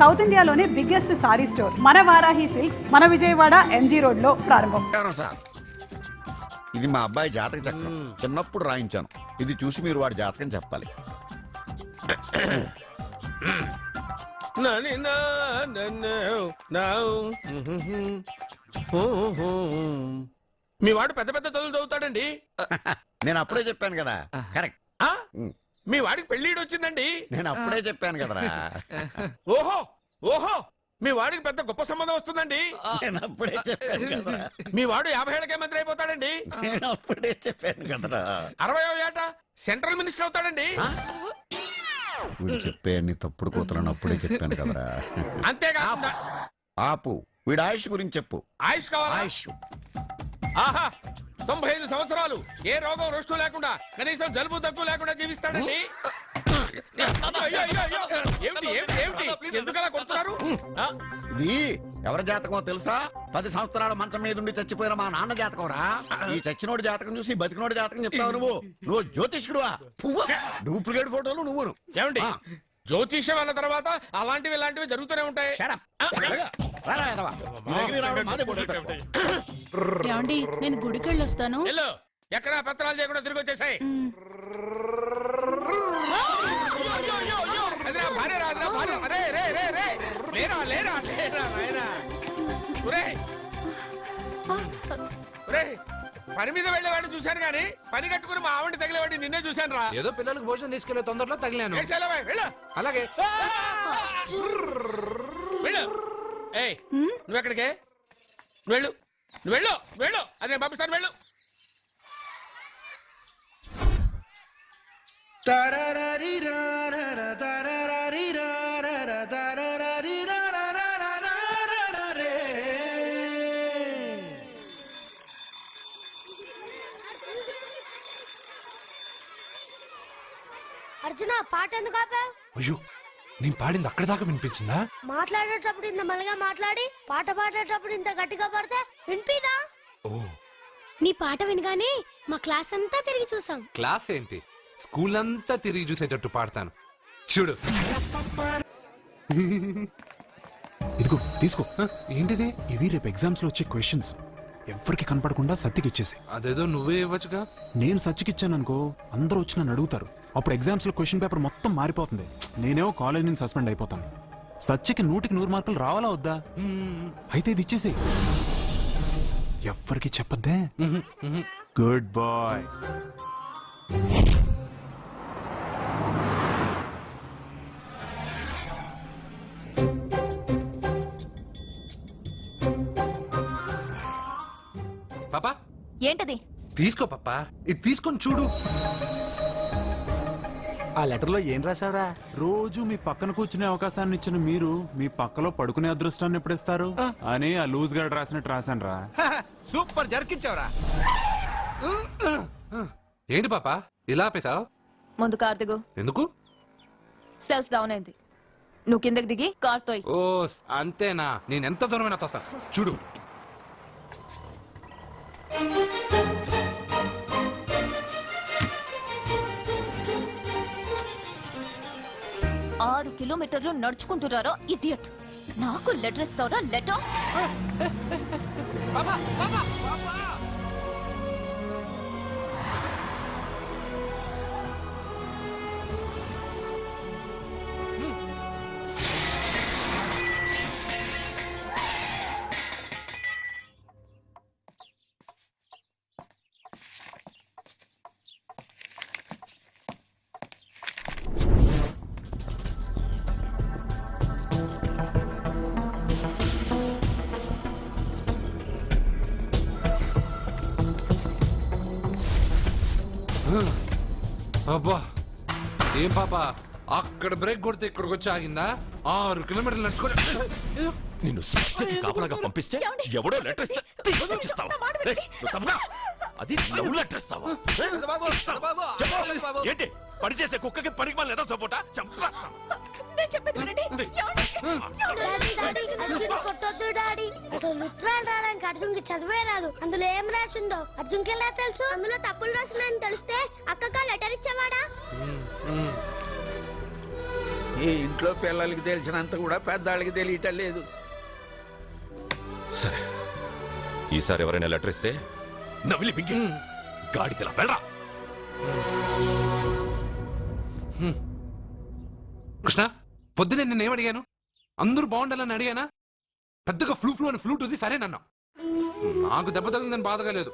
South ఇండియాలోనే biggest sorry store మన Varahi silks మన విజయవాడ ఎంజీ రోడ్ లో ప్రారంభం. సార్, ఇది మా అబ్బాయి జాతక చక్రం. చిన్నప్పుడు రాయించాను. ఇది చూసి మీరు వాడి జాతకం చెప్పాలి. మీ వాడు పెద్ద పెద్ద చదువులు చదువుతాడండి. నేను అప్పుడే చెప్పాను కదా. కరెక్ట్. మీ వాడికి పెళ్లిడు వచ్చిందండి. నేను అప్పుడే చెప్పాను కదరా. ఓహో ఓహో మీ వాడికి పెద్ద గొప్ప సంబంధం వస్తుందండి. నేను అప్పుడే చెప్పాను కదా. మీ వాడు 50 ఏళ్ళకే మంత్రి అయిపోతాడండి. నేను అప్పుడే చెప్పాను కదరా. 60వ ఏట సెంట్రల్ మినిస్టర్ అవుతాడండి. వీడు చెప్పే అన్ని తప్పుడు కూతురని అప్పుడే చెప్పాను కదరా. అంతేకాకుండా ఆపు, వీడి ఆయుష్ గురించి చెప్పు. ఆయుష్ కావాలా? ఆయుష్ ఆహా 95 సంవత్సరాలు ఏ రోగం రుష్టు లేకుండా కనీసం జలుబు దగ్గు లేకుండా జీవిస్తాడండి. అయ్యో, అయ్యో, అయ్యో. ఏమిటి ఏమిటి ఏమిటి ఎందుకలా కొడుతున్నారు? ఇది ఎవరి జాతకమో తెలుసా? 10 సంవత్సరాల మంచం మీద ఉండి చచ్చిపోయిన మా నాన్న జాతకం రా. ఈ చచ్చినోడి జాతకం చూసి బతికినోడి జాతకం చెప్తావు నువ్వు జ్యోతిష్కుడువా? డూప్లికేట్ ఫోటోలు నువ్వు. ఏమండి జ్యోతిష్యం అన్న తర్వాత అలాంటివి ఇలాంటివి జరుగుతూనే ఉంటాయి. ఏమండి నేను గుడికి వెళ్ళొస్తాను. ఎక్కడ పత్రాలు చేయకుండా తిరిగి వచ్చేసాయి. పని మీద వెళ్ళేవాడిని చూశాను గానీ పని కట్టుకుని మా ఆవిడ తగిలేవాడిని నిన్నే చూశాను రా. ఏదో పిల్లలకు భోజనం తీసుకెళ్లే తొందరలో తగిలాను. అలాగే నువ్వు ఎక్కడికే? వెళ్ళు నువ్వు వెళ్ళు వెళ్ళు. అదే పంపిస్తాను వెళ్ళు. అర్జున పాట ఎందుకు ఆపావు? అయ్యో నేను పాడింది అక్కడ దాకా వినిపించిందా? మాట్లాడేటప్పుడు ఇంత మెల్లగా మాట్లాడి పాట పాడేటప్పుడు ఇంత గట్టిగా పాడితే వినిపిదా? ఓ నీ పాట వినగానే మా క్లాస్ అంతా తిరిగి చూసాం. క్లాస్ ఏంటి, స్కూల్ అంతా తిరిగి చూసేటట్టు పాడతాను చూడు. ఇదిగో తీసుకో. ఏంటిది? ఇవి రేపు ఎగ్జామ్స్ లో వచ్చే క్వశ్చన్స్. ఎవరికి కనపడకుండా సత్తికి ఇచ్చేసి. అదేదో నువ్వే ఇవ్వచ్చుగా. నేను సచ్చికిచ్చాను అనుకో, అందరూ వచ్చి నన్ను అడుగుతారు. అప్పుడు ఎగ్జామ్స్ లో క్వశ్చన్ పేపర్ మొత్తం మారిపోతుంది. నేనేమో కాలేజ్ నుంచి సస్పెండ్ అయిపోతాను. సత్యకి 100కి 100 మార్కులు రావాలా వద్దా? అయితే ఇది ఇచ్చేసి. ఎవ్వరికి చెప్పద్దే. Good bye. పాపా ఏంటది? తీసుకో పాపా, ఇది తీసుకొని చూడు. ఆ లెటర్ లో ఏం రాసావురా? రోజు మీ పక్కన కూర్చునే అవకాశాన్ని ఇచ్చిన మీరు మీ పక్కలో పడుకునే అదృష్టాన్ని ఎప్పుడు ఇస్తారు అని ఆ లూజ్ గార్డ్ రాసినట్టు రాశాను రా. సూపర్ జరికించావురా. ఏంటి పాపా ఇలా ఆపేశావు? ముందు కార్ దిగు. ఎందుకు? సెల్ఫ్ డౌన్ అయింది. నువ్వు కిందకి దిగి కార్ తోయ్. ఓ అంతేనా? నేను ఎంత దూరమైనా తోస్తాను చూడు. ఆరు కిలోమీటర్లు నడుచుకుంటున్నారా ఇడియట్? నాకు లెటర్ ఇస్తావరా? లెటర్ అబ్బా ఏం పాపా అక్కడ బ్రేక్ కొడితే ఇక్కడికి వచ్చి ఆగిందా? 6 కిలోమీటర్లు నడుచుకొని నిన్ను సత్యకి కాపలాగా పంపిస్తే ఎవడో లెటర్ ఇస్తే తీసుకొచ్చిస్తావా? అది లవ్ లెటర్ ఇస్తావా? ఏంటి పనిచేసే కుక్కకి పనికి మళ్ళీ ఏదో సపోటా చంపేస్తాం. కొట్టొద్దు డాడీ. అసలు ఉత్తరాలు రావడానికి అర్జున్కి చదివే రాదు. అందులో ఏం రాసిందో అర్జున్కి ఎలా తెలుసు? అందులో తప్పులు రాసినాయని తెలిస్తే అక్కగా లెటర్ ఇచ్చేవాడా? ఈ ఇంట్లో పిల్లలకి తెలిసినంత కూడా పెద్దాళ్ళకి తెలియటం లేదు. సరే ఈసారి ఎవరైనా లెటర్ ఇస్తే నవిలి బింగి గాడికి వెళ్ళరా. కృష్ణ పొద్దునే నిన్నేం అడిగాను? అందరూ బాగుండాలని అడిగానా? పెద్దగా ఫ్లూ అని ఫ్లూట్ ఉంది సరేనన్నా. నాకు దెబ్బ తగిలిందని బాధగా లేదు.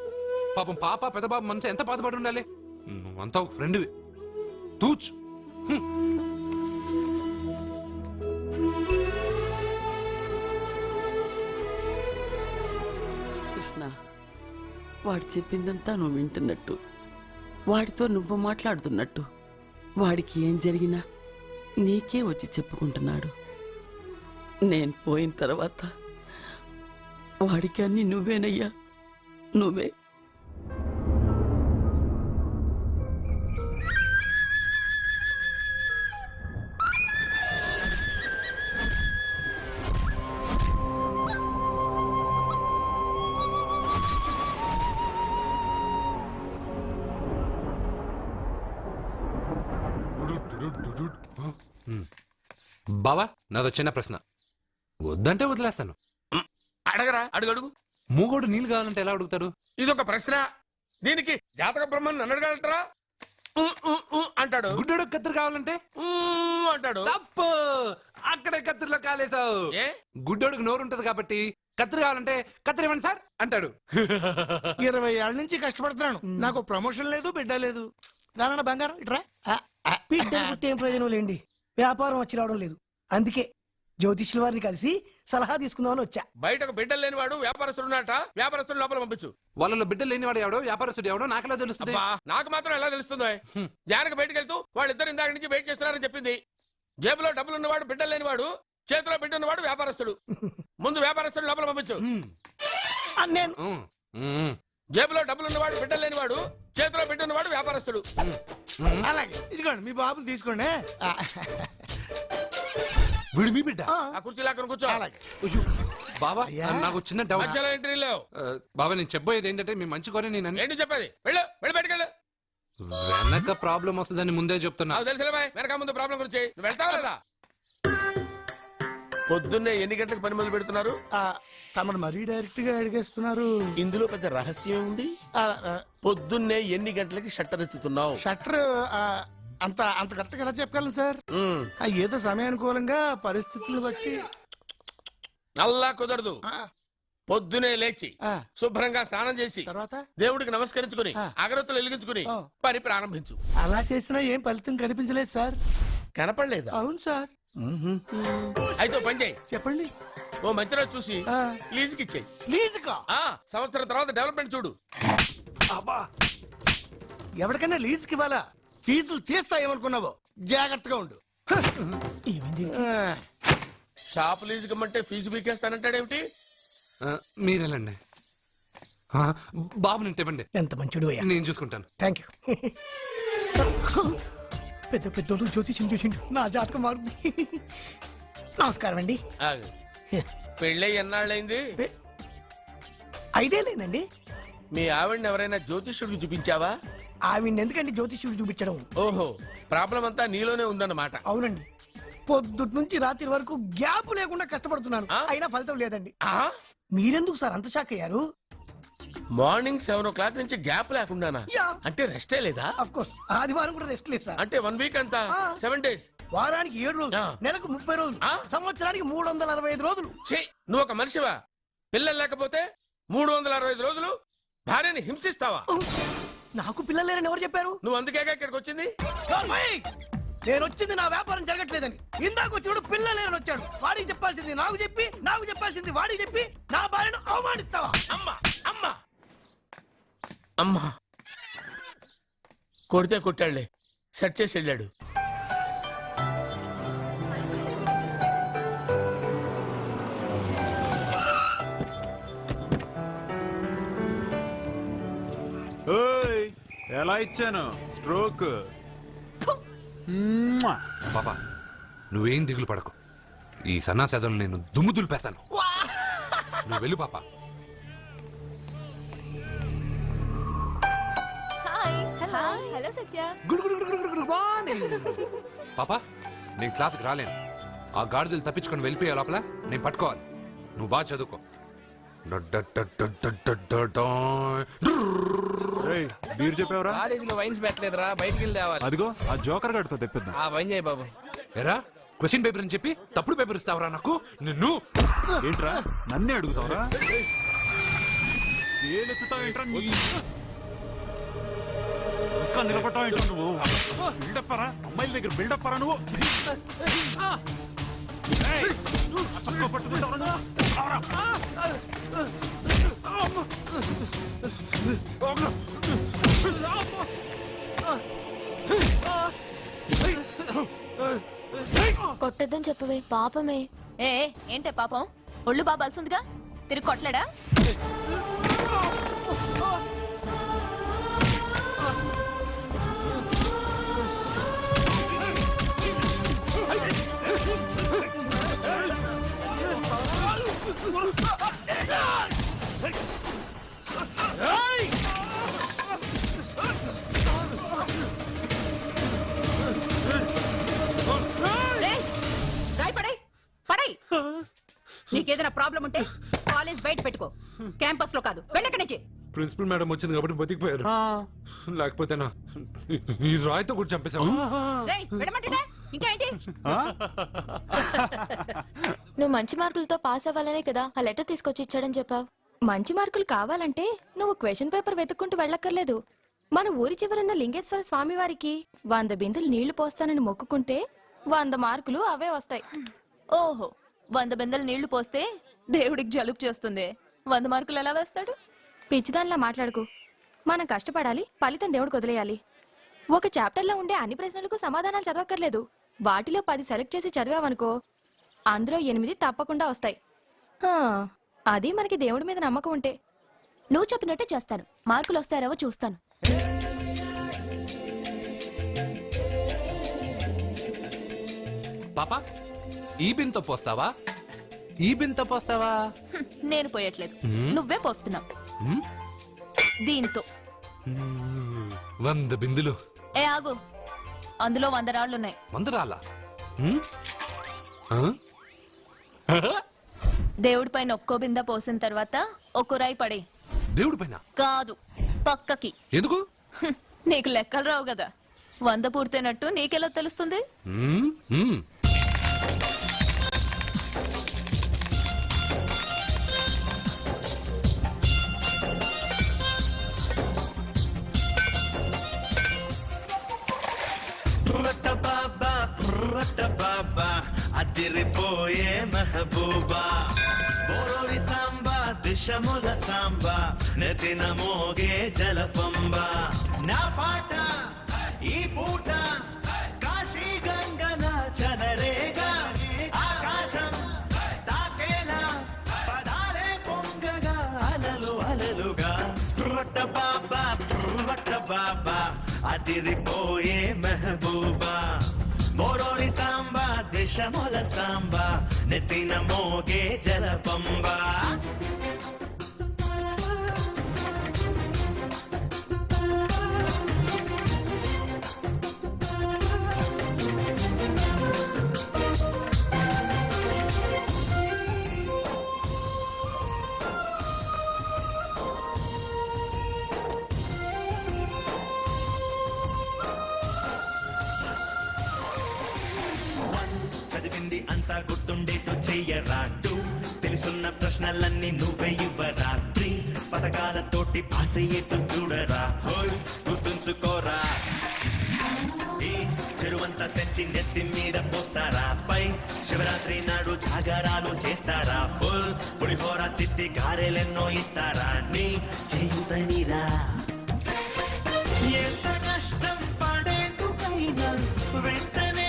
పాపం పాప పెద్ద బాబు మనసు ఎంత బాధపడి ఉండాలి. నువ్వంతా ఒక ఫ్రెండ్వి. తూచ్. కృష్ణ, వాడు చెప్పిందంతా నువ్వు వింటున్నట్టు, వాడితో నువ్వు మాట్లాడుతున్నట్టు, వాడికి ఏం జరిగినా నీకే వచ్చి చెప్పుకుంటున్నాడు. నేను పోయిన తర్వాత వాడికి అన్ని నువ్వేనయ్యా, నువ్వే. బావా నాదో చిన్న ప్రశ్న. వద్దంటే వదిలేస్తాను. అడగరా, అడుగు. మూగోడు నీళ్ళు కావాలంటే ఎలా అడుగుతాడు? ఇదొక ప్రశ్న. దీనికి జాతక బ్రహ్మను నన్ను అడగలటరా? అంటాడు. గుడ్డోడు కత్తిరి కావాలంటే అంటాడు. తప్పు. అక్కడే కత్తిరిలో కాలేసావు. ఏ? గుడ్డోడికి నోరు ఉంటది కాబట్టి కత్తిరి కావాలంటే కత్తిరి ఇవ్వండి సార్ అంటాడు. 20 ఏళ్ళ నుంచి కష్టపడుతున్నాను, నాకు ప్రమోషన్ లేదు, బిడ్డ లేదు. దానన్న బంగారం ఇట్రా. బిడ్డ పుట్టి ఏం ప్రయోజనం లేండి, వ్యాపారం వచ్చి రావడం లేదు. అందుకే జ్యోతిష్యుల వారిని కలిసి సలహా తీసుకుందామని వచ్చా. బయటకు బిడ్డలు లేనివాడు వ్యాపారస్తుడు ఉన్నట. వ్యాపారస్తుడు లోపల పంపించు. వాళ్ళలో బిడ్డలు లేనివాడు ఎవడో వ్యాపారస్తుడు ఎవడో నాకెలా తెలుస్తుంది? అబ్బా, నాకు మాత్రం ఎలా తెలుస్తుందో? జానకి బయటకు వెళ్తూ వాళ్ళిద్దరు ఇందాక నుంచి వెయిట్ చేస్తున్నారని చెప్పింది. జేబులో డబ్బులు ఉన్నవాడు బిడ్డలు లేనివాడు, చేతిలో బిడ్డ ఉన్నవాడు వ్యాపారస్తుడు. ముందు వ్యాపారస్తుడు లోపల పంపించు. నేను జేబులో డబ్బులు ఉన్నవాడు బిడ్డలు లేనివాడు, చేతిలో బిడ్డ ఉన్నవాడు వ్యాపారస్తుడు. అలాగే ఇదిగోండి మీ బాబుని తీసుకోండి. వీడు మీ బిడ్డ? ఆ కుర్చీ లాక్కను కూర్చో. బాబా నాకు చిన్న డౌట్. మధ్యలో ఎంట్రీ లేవు. బాబా నేను చెప్పబోయేది ఏంటంటే మీ మంచి కోరే నేను ఏంటి చెప్పేది? వెళ్ళు, వెళ్ళి బయటకు వెళ్ళు. వెనక ప్రాబ్లం వస్తుందని ముందే చెప్తున్నా. నాకు తెలుసులే బాయ్, వెనక ముందు ప్రాబ్లం గురించి. నువ్వు వెళ్తావా లేదా? పొద్దున్నే ఎన్ని గంటలకు పని మొదలు పెడుతున్నారు? తమను మరీ డైరెక్ట్ గా అడిగేస్తున్నారు. ఇందులో పెద్ద రహస్యం ఉంది. పొద్దున్నే ఎన్ని గంటలకి షట్టర్ ఎత్తుతున్నావు? షట్టర్ అంత అంత కరెక్ట్ గా ఎలా చెప్పగలను సార్? ఏదో సమయానుకూలంగా పరిస్థితులను బట్టి. నల్లా కుదరదు. పొద్దునే లేచి శుభ్రంగా స్నానం చేసి తర్వాత దేవుడికి నమస్కరించుకుని అగరత్తులు వెలిగించుకుని పని ప్రారంభించు. అలా చేసినా ఏం ఫలితం కనిపించలేదు సార్. కనపడలేదా? అవును సార్. అయితే ఓ పని చేయి. చెప్పండి. ఓ మంచి రోజు చూసి లీజుకి ఇచ్చేయి. లీజుకా? సంవత్సరం తర్వాత డెవలప్మెంట్ చూడు. అబ్బా, ఎవరికైనా లీజుకి ఇవ్వాలా? ఫీజులు తీస్తాయేమనుకున్నావో, జాగ్రత్తగా ఉండు. షాప్ లీజుకి ఇమ్మంటే ఫీజు పీకేస్తానంటాడేమిటి? మీరేలండి బాబు నేను ఇవ్వండి. ఎంత మంచిడు, నేను చూసుకుంటాను. Thank you. పెద్ద పెద్దోళ్ళు జ్యోతిష్యం చూసిండు, నా జాతకం మారుంది. నమస్కారం అండి. పెళ్ళై ఎన్నాళ్ళైంది? 5 ఏళ్ళైందండి. మీ ఆవిడని ఎవరైనా జ్యోతిష్యుడికి చూపించావా? ఆవిడ ఎందుకండి జ్యోతిష్యుడు చూపించడం? ఓహో, ప్రాబ్లం అంతా నీలోనే ఉందన్నమాట. అవునండి, పొద్దుటి నుంచి రాత్రి వరకు గ్యాప్ లేకుండా కష్టపడుతున్నాను, అయినా ఫలితం లేదండి. మీరెందుకు సార్ అంత షాక్ అయ్యారు? మార్నింగ్ 7 o'clock నుంచి గ్యాప్ లేకుండానా? అంటే రెస్టే లేదా? ఆఫ్ కోర్స్, ఆదివారం కూడా రెస్ట్ లేదు సార్. అంటే 1 week అంతా 7 days. వారానికి 7 రోజులు, నెలకు 30 రోజులు, సంవత్సరానికి 365 రోజులు. నువ్వు ఒక మనిషివా? పిల్లలు లేకపోతే 365 రోజులు భార్యని హింసిస్తావా? నాకు పిల్లలు లేరని ఎవరు చెప్పారు? నువ్వు అందుకేగా ఇక్కడికి వచ్చింది. నేను వచ్చింది నా వ్యాపారం జరగట్లేదని. ఇందాక వచ్చినప్పుడు పిల్లలు లేరని వచ్చాడు. వాడికి చెప్పాల్సింది నాకు చెప్పి, నాకు చెప్పాల్సింది వాడికి చెప్పి నా భార్యను అవమానిస్తావా? అమ్మా అమ్మా అమ్మా, కొడితే కొట్టాడులే, సెట్ చేసి వెళ్ళాడు. ఎలా ఇచ్చాను స్ట్రోక్? పాపా నువ్వేం దిగులు పడకు. ఈ సన్నాసేదలు నేను దుమ్ము దులిపేస్తాను. నువ్వు వెళ్ళు పాపా. Hello Satya. Good good good good good morning. పాపా నేను క్లాస్కి రాలేను. ఆ గాడిదలు తప్పించుకొని వెళ్ళిపోయే లోపల నేను పట్టుకోవాలి. నువ్వు బాగా చదువుకో. బీర్ చెప్పావరా? కాలేజీలో వైన్స్ పెట్టలేదురా, బయటికి వెళ్ళి తేవాలి. అదిగో ఆ జోకర్ గడితో తెప్పిద్దాం. ఆ వైన్ చేయి బాబు. ఎరా క్వశ్చన్ పేపర్ అని చెప్పి తప్పుడు పేపర్ ఇస్తావరా నాకు? నిన్ను ఏంట్రా నన్నే అడుగుతావరా? ఏలెత్తుతావు ఏంట్రా? ఇంకా నిలబడతావు ఏంట్రా నువ్వు? బిల్డప్పరా, అమ్మాయిల దగ్గర బిల్డప్పరా నువ్వు? పట్టుకుంటావరా నువ్వు? కొట్టద్దని చెప్పవే, పాపమే. ఏ ఏంటే పాపం? ఒళ్ళు బాగా బలుసుందిగా, తిరిగి కొట్టలేడా? నీకేదైనా ప్రాబ్లం ఉంటే కాలేజ్ బయట పెట్టుకో, క్యాంపస్ లో కాదు. వెళ్ళక్కడి నుంచి. ప్రిన్సిపల్ మేడం వచ్చింది కాబట్టి బతికిపోయారు. లేకపోతే నా ఈ రాయితో కూడా చంపేశావు. రేయ్, వెళ్ళమంటుంటే ఇంకా ఏంటి? నువ్వు మంచి మార్కులతో పాస్ అవ్వాలనే కదా ఆ లెటర్ తీసుకొచ్చి ఇచ్చాడని చెప్పావు. మంచి మార్కులు కావాలంటే నువ్వు క్వశ్చన్ పేపర్ వెతుక్కుంటూ వెళ్ళక్కర్లేదు. మన ఊరి చివరన్న లింగేశ్వర స్వామి వారికి 100 బిందెలు నీళ్లు పోస్తానని మొక్కుకుంటే 100 మార్కులు అవే వస్తాయి. ఓహో, 100 బిందెలు నీళ్లు పోస్తే దేవుడికి జలుబు చేస్తుంది, 100 మార్కులు ఎలా వేస్తాడు? పిచ్చిదానిలా మాట్లాడుకు. మనం కష్టపడాలి, ఫలితం దేవుడికి వదిలేయాలి. ఒక చాప్టర్లో ఉండే అన్ని ప్రశ్నలకు సమాధానాలు చదవక్కర్లేదు. వాటిలో 10 సెలెక్ట్ చేసి చదివావనుకో, అందులో 8 తప్పకుండా వస్తాయి. అది మనకి దేవుడి మీద నమ్మకం ఉంటే. నువ్వు చెప్పినట్టే చేస్తాను. మార్కులు వస్తారేవో చూస్తాను. పాపా ఈ బింతో పోస్తావా? ఈ బింతో పోస్తావా? నేను పోయట్లేదు, నువ్వే పోస్తున్నావు. దీంతో 100 బిందులు. ఏ ఆగు, అందులో 100 రాళ్లున్నాయి. 100 రాళ్ళా? దేవుడి పైన ఒక్కో బింద పోసిన తర్వాత ఒక్కో రాయి పడే. దేవుడి పైన కాదు, పక్కకి. ఎందుకు? నీకు లెక్కలు రావు కదా. 100 పూర్తయినట్టు నీకెలా తెలుస్తుంది? అదిరిపోయే మెహబూబా, బోరోరి సాంబా, దిశముల సాంబా, నెతిన మోగే జలపంబా. నా పాట ఈ పూట కాశీ గంగన చనరేగా, ఆకాశం తాకేలా పదాలే పొంగగా, అలలు అలలుగా. రొట్ట బాబా అదిరిపోయే మెహబూబా, బోరోరి సాంబా, దేశముల సాంబా, నెత్తిన మోగే జలపంబా. చదివింది అంతా గుర్తుండేట్టు చెయ్యరాటు, తెలుసున్న ప్రశ్నలన్నీ నువ్వే ఇవ్వరాత్రి, పథకాలతోటి పాస్ అయ్యేట్టు చూడరా, హోయ్ గుర్తుంచుకోరా. ఈ చెరువంతా తెచ్చి నెత్తి మీద పోస్తారా, పై శివరాత్రి నాడు జాగారాలు చేస్తారా, ఫుల్ పులిహోర చిత్తి గారెలెన్నో ఇస్తారా, నీ చేయుతనిరా. ఎంత కష్టం పడేందుకైనా వెంటనే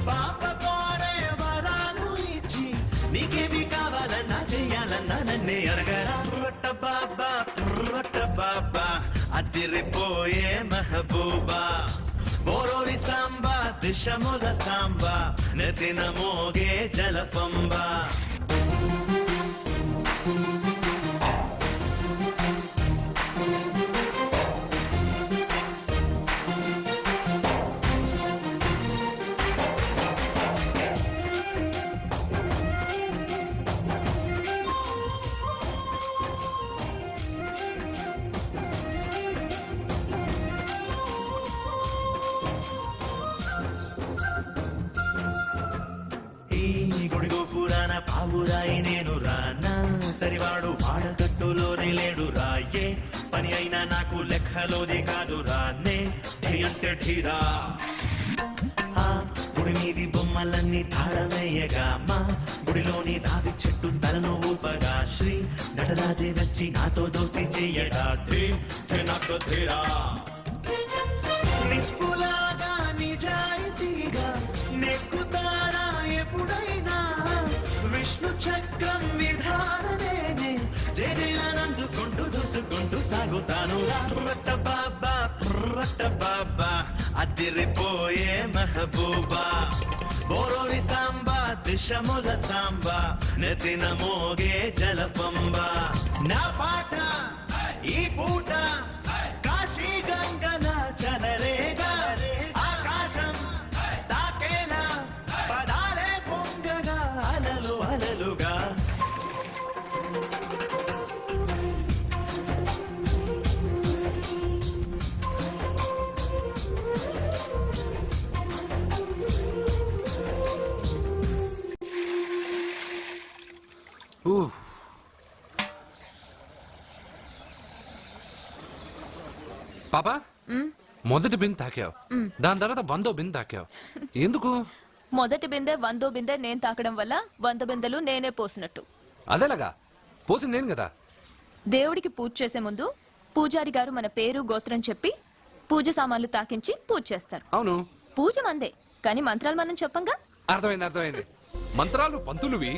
పాప కోరే వరాలు ఇచ్చి, నీకేమి కావాలన్నా చెయ్యాలన్నా నన్నే అడగరా. రొట్ట బాబా అదిరిపోయే మెహబూబా, బోరోరి సాంబా, దిశముల సాంబా, నెతిన మోగే జలపంబా. పావురాయి నేను రానా సరివాడు వాడకట్టులోనే లేడు రాయే పని అయినా నాకు లెక్కలోది కాదు రానే ఢీ అంటే ఢీరా ఆ గుడి మీది బొమ్మలన్నీ తాళమేయగా మా గుడిలోని రావి చెట్టు తలను ఊపగా శ్రీ నటరాజే వచ్చి నాతో దోస్తి చెయ్యడా ధీ నాకు ధీరా నిప్పులాగా నిజాయితీగా నెక్కుతారా ఎప్పుడైనా విష్ణు చక్రం విధాననే జయనందుకుంటూ దూసుకుంటూ సాగుతాను రట్ట బాబా అదిరిపోయే మహబూబా బోరోని సాంబా దిశముల సాంబా నెతిన మోగే జలపంబా నా పాట ఈ పూట కాశీ గంగన చలరేగా ఆకాశం తాకేనా పదాలే పొంగగా అలలు అలలుగా పాపా మొదటి బిందె తాకావు దాని తర్వాత 100వ బిందె తాకావు ఎందుకు? మొదటి బిందె 100వ బిందె నేను తాకడం వల్ల 100 బిందెలు నేనే పోసినట్టు. అదేలాగా పోసింది నేను కదా. దేవుడికి పూజ చేసే ముందు పూజారి గారు మన పేరు గోత్రం చెప్పి పూజ సామాన్లు తాకించి పూజ చేస్తారు. అవును, పూజ మందే కానీ మంత్రాలు మనం చెప్పంగా. అర్థమైంది. మంత్రాలు పంతులువి,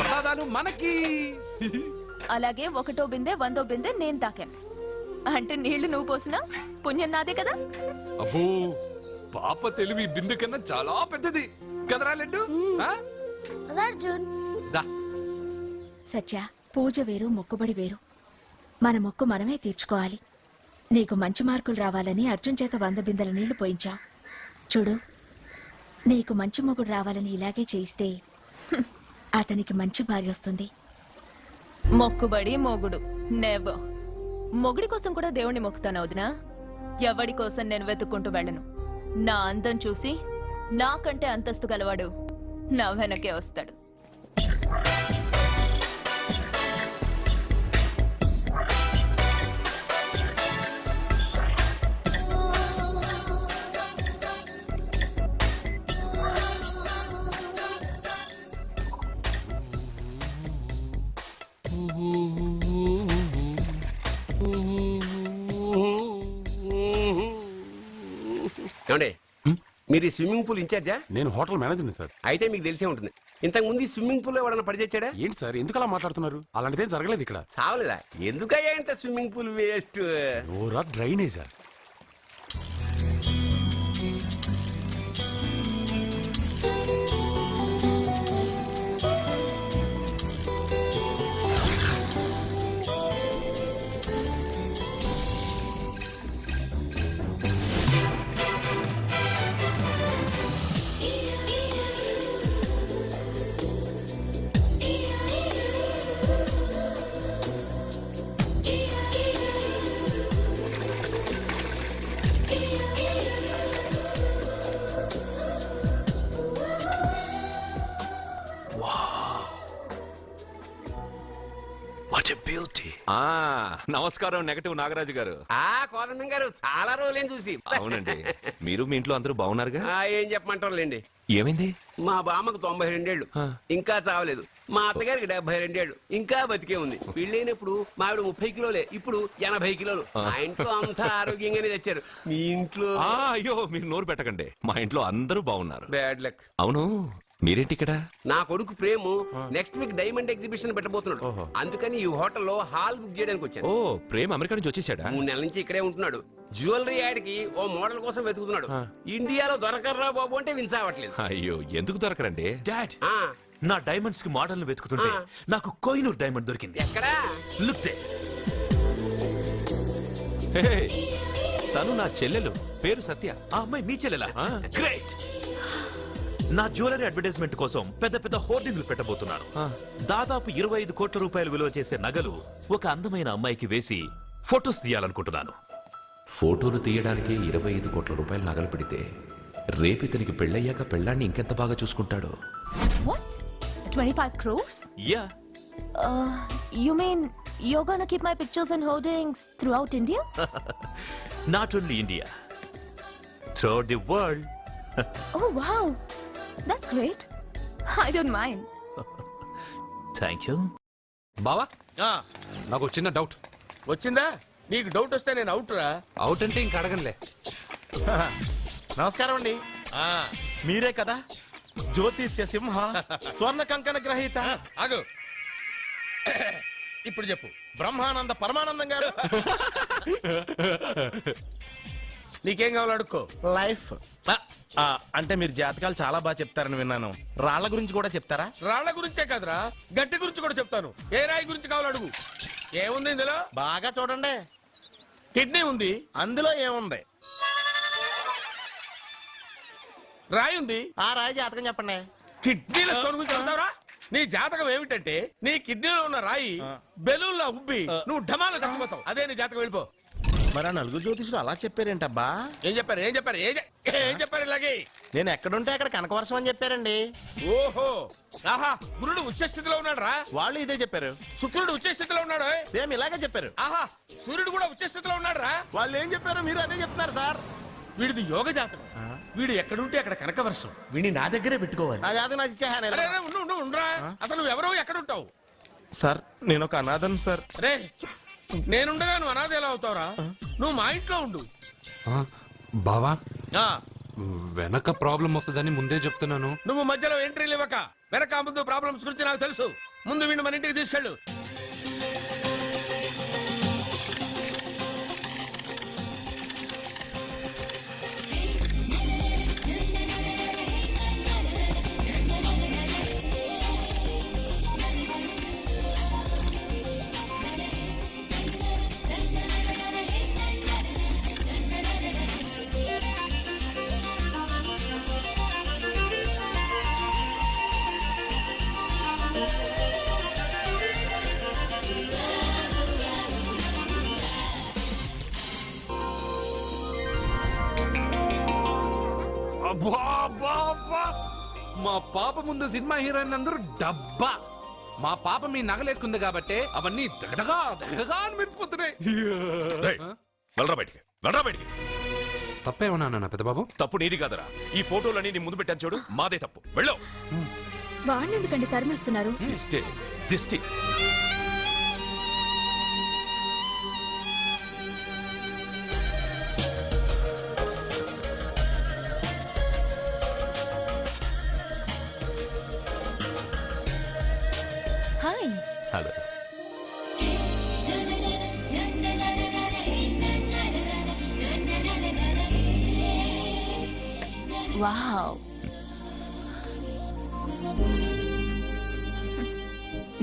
ప్రసాదాలు మనకి. అలాగే 1వ బిందె 100వ బిందె నేను తాకాను అంటే నీళ్లు నువ్వు పోసినా పుణ్యం నాదే కదా. అబ్బో, పాప తెలివి బిందె కన్నా చాలా పెద్దది కదరా లడ్డు. దా. సత్య, పూజ వేరు మొక్కుబడి వేరు. మన మొక్కు మనమే తీర్చుకోవాలి. నీకు మంచి మార్కులు రావాలని అర్జున్ చేత 100 బిందెల నీళ్లు పోయించావు. చూడు, నీకు మంచి మొగుడు రావాలని ఇలాగే చేయిస్తే అతనికి మంచి భార్య వస్తుంది. మొక్కుబడి మొగుడు నెవర్. మొగుడి కోసం కూడా దేవుణ్ణి మొక్కుతాను వదినా. ఎవడి కోసం నేను వెతుక్కుంటూ వెళ్ళను. నా అందం చూసి నాకంటే అంతస్తు గలవాడు నా వెనకే వస్తాడు. ఏమండి, మీరు ఈ స్విమ్మింగ్ పూల్ ఇన్ఛార్జా? నేను హోటల్ మేనేజర్ని సార్. అయితే మీకు తెలిసే ఉంటుంది. ఇంతకు ముందు ఈ స్విమ్మింగ్ పూల్ ఎవడన్నా పడిచేచ్చాడా? ఏంటి సార్ ఎందుకు అలా మాట్లాడుతున్నారు? అలాంటిదేం జరగలేదు ఇక్కడ. చావలేదా? ఎందుకయ్యా ఇంత స్విమ్మింగ్ పూల్ వేస్ట్? ఓరా డ్రైనేజా? నమస్కారం నెగటివ్ నాగరాజు గారు. కోదండం గారు, చాలా రోజులేం చూసి. అవునండి, మీరు మీ ఇంట్లో అందరూ బాగున్నారుగా? ఏం చెప్పమంటారులేండి. ఏమైంది? మా బామ్మకు 92 ఏళ్ళు, ఇంకా చావలేదు. మా అత్తగారికి 72 ఏళ్ళు, ఇంకా బతికే ఉంది. పెళ్ళైనప్పుడు మావిడ 30 కిలోలే, ఇప్పుడు 80 కిలోలు. మా ఇంట్లో అంతా ఆరోగ్యంగానే తెచ్చారు. మీ ఇంట్లో? అయ్యో, మీరు నోరు పెట్టకండి. మా ఇంట్లో అందరూ బాగున్నారు. Bad luck. అవును, మీరేంటి ఇక్కడ? నా కొడుకు ప్రేము నెక్స్ట్ వీక్ డైమండ్ ఎగ్జిబిషన్ పెట్టబోతున్నాడు. అందుకని ఈ హోటల్లో హాల్ బుక్ చేయడానికి వచ్చాను. ఓ, ప్రేమ్ అమెరికా నుంచి వచ్చేసాడా? 3 నెలల నుంచి ఇక్కడే ఉంటున్నాడు. జ్యువెలరీ యాడ్ కి ఓ మోడల్ కోసం వెతుకుతున్నాడు. ఇండియాలో దొరకర్రా బాబు అంటే విన్సావట్లేదు. అయ్యో, ఎందుకు దొరకరండి? డాడ్, నా డైమండ్స్ కి మోడల్ వెతుకుతుంటే నాకు కోహినూర్ డైమండ్ దొరికింది. ఎక్కడా? Look they. తను నా చెల్లెలు, పేరు సత్య. ఆ అమ్మాయి మీ చెల్లెలా? గ్రేట్. నా జ్యువెలరీ అడ్వర్టైజ్మెంట్ కోసం పెద్ద పెద్ద హోర్డింగ్లు పెట్టబోతున్నాను. దాదాపు 25 కోట్ల రూపాయలు విలువ చేసే నగలు ఒక అందమైన అమ్మాయికి వేసి ఫొటోస్ తీయాలనుకుంటున్నాను. ఫోటోలు తీయడానికి 25 కోట్ల రూపాయలు నగలు పెడితే రేపు ఇతనికి పెళ్ళయ్యాక పెళ్ళాన్ని ఇంకెంత బాగా చూసుకుంటాడో. What? 25 crores? Yeah You mean you're gonna keep my pictures and hoardings throughout India? Not only India, through the world. Oh wow, that's great. I don't mind. Thank you. బావా ఆ, నాకు ఒక చిన్న డౌట్. వచ్చిందా? నీకు డౌట్ వస్తే నేను out రా. అవుట్ అంటే ఇంక అడగనులే. నమస్కారం అండి. ఆ, మీరే కదా జ్యోతిష్య సింహ స్వర్ణ కంకణ గ్రహీత ఆగు. ఇప్పుడు చెప్పు. బ్రహ్మానంద పరమానందం గారు. నీకేం కావాలో అడుక్కో. లైఫ్ అంటే మీరు జాతకాలు చాలా బాగా చెప్తారని విన్నాను. రాళ్ల గురించి కూడా చెప్తారా? రాళ్ల గురించే కాదురా, గట్టి గురించి కూడా చెప్తాను. ఏ రాయి గురించి కావాలో అడుగు. ఏముంది ఇందులో? బాగా చూడండి. కిడ్నీ ఉంది. అందులో ఏముంది? రాయి ఉంది. ఆ రాయి జాతకం చెప్పండి. కిడ్నీల స్టోన్ గురించి చెప్తావురా? నీ జాతకం ఏమిటంటే నీ కిడ్నీలో ఉన్న రాయి బెలూన్లా ఉబ్బి నువ్వు ఢమాలో చచ్చిపోతావు. అదే నీ జాతకం. వెళ్ళిపో. మరి ఆ నలుగురు జ్యోతిషులు అలా చెప్పారేంటబ్బా? ఏం చెప్పారు? ఏం చెప్పారు? ఏం చెప్పారు ఇలాగే? నేను ఎక్కడుంటే అక్కడ కనకవర్షం అని చెప్పారండి. ఓహో, ఆహా, గురుడు ఉచ్చ స్థితిలో ఉన్నాడు రా. వాళ్ళు ఇదే చెప్పారు. శుక్రుడు ఉచ్చ స్థితిలో ఉన్నాడు. సేమ్ ఇలాగే చెప్పారు. ఆహా, సూర్యుడు కూడా ఉచ్చ స్థితిలో ఉన్నాడు రా. వాళ్ళు ఏం చెప్పారు మీరు అదే చెప్తున్నారు సార్. వీడిది యోగ జాతకం. వీడు ఎక్కడుంటే అక్కడ కనకవర్షం. వీడిని నా దగ్గరే పెట్టుకోవాలి. నా జాతకం నాకు ఇచ్చేహాను. అరే, అరే, ఉండురా. అసలు నువ్వు ఎవరో ఎక్కడుంటావు? సార్ నేను ఒక అనాథం సార్. రే, నేనుండగా నువ్వు అనాథ ఎలా అవుతావురా? నువ్వు మా ఇంట్లో ఉండు. ఆ, బావా ఆ, వెనక ప్రాబ్లం వస్తుందని ముందే చెప్తున్నాను. నువ్వు మధ్యలో ఎంట్రీలు ఇవ్వక. వెనక ముందు ప్రాబ్లమ్స్ గురించి నాకు తెలుసు. ముందు వీడిని మన ఇంటికి తీసుకెళ్ళు. అబ్బా, అబ్బా, అబ్బా. మా పాప ముందు సినిమా హీరోయిన్ అందరూ డబ్బా. మా పాప మీ నగలేసుకుంది కాబట్టి అవన్నీ దగదగా దగదగా అని మెరిసిపోతున్నాయి. వెళ్ళరా బయటికి, వెళ్ళరా బయటికి. తప్పేమన్నా నాన్న పెద్ద బాబు? తప్పు నీది కాదరా. ఈ ఫోటోలన్నీ నీ ముందు పెట్టాను చూడు, మాదే తప్పు. వెళ్ళు. వాడిని ఎందుకండి తరిమేస్తున్నారు? దిష్టి, దిష్టి. Hi. Hello. Wow.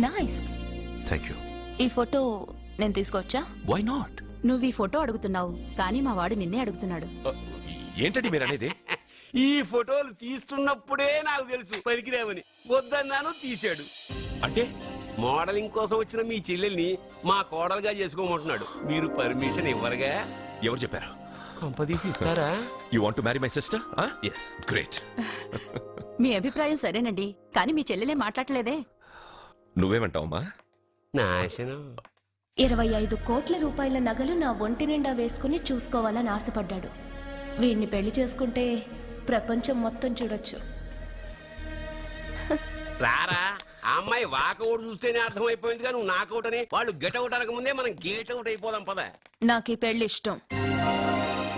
Nice. Thank you. ఈ ఫోటో నేను తీసుకొచ్చా? Why not? నువ్వు ఈ ఫోటో అడుగుతున్నావు కానీ మా వాడు నిన్నే అడుగుతున్నాడు. ఏంటండి మీరు అనేది? ఈ ఫోటోలు తీస్తున్నప్పుడే నాకు తెలుసు పనికిరావని. వద్దన్నాను, తీశాడు. అంటే మోడలింగ్ కోసం వచ్చిన మీ చెల్లెల్ని మా కోడలుగా చేసుకోమంటున్నాడు. మీరు పర్మిషన్ ఇవ్వరుగా? ఎవరు చెప్పారు? కంపదీసి ఇస్తారా? You want to marry my sister? Yes, great. మీ అభిప్రాయం సరేనండి కానీ మీ చెల్లెలే మాట్లాడలేదే. నువ్వేమంటావమ్మా? నాశనం. 25 కోట్ల రూపాయల నగలు నా ఒంటి నిండా వేసుకుని చూసుకోవాలని ఆశపడ్డాడు. వీడిని పెళ్లి చేసుకుంటే ప్రపంచం మొత్తం చూడొచ్చు. రారా, ఆ అమ్మాయి వాకౌట్ చూస్తేనే అర్థమైపోయింది కానీ నువ్వు నాకౌట్ అని. వాళ్ళు గెటౌట్ అనక ముందే మనం గేట్ అవుట్ అయిపోదాం పద. నాకు ఈ పెళ్లి ఇష్టం.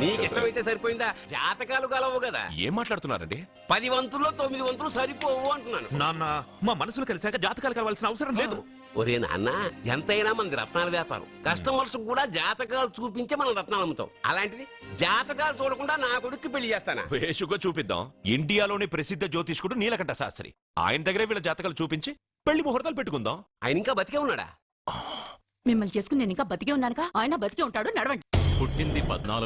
నీకు ఇష్టమైతే సరిపోయిందా? జాతకాలు కలవు కదా. ఏం మాట్లాడుతున్నారండి? 10 వంతుల్లో 9 వంతులు సరిపోవు అంటున్నాను. నాన్న, మా మనసులు కలిసాక జాతకాలు కలవాల్సిన అవసరం లేదు. ఒరే నాన్న, ఎంతైనా మనది రత్నాల వ్యాపారం. కస్టమర్స్ కూడా జాతకాలు చూపించే మనం రత్నాలు అమ్ముతాం. అలాంటిది జాతకాలు చూడకుండా నా కొడుక్కి పెళ్లి చేస్తానా? వేషుగా చూపిద్దాం. ఇండియాలోని ప్రసిద్ధ జ్యోతిష్కుడు నీలకంఠ శాస్త్రి, ఆయన దగ్గరే వీళ్ళ జాతకాలు చూపించి పెళ్లి ముహూర్తాలు పెట్టుకుందాం. ఆయన ఇంకా బతికే ఉన్నాడా? మిమ్మల్ని చేసుకుని నేను ఇంకా బతికే ఉన్నానుగా. ఆయన బతికే ఉంటాడు. నడవండి. పుట్టింది 14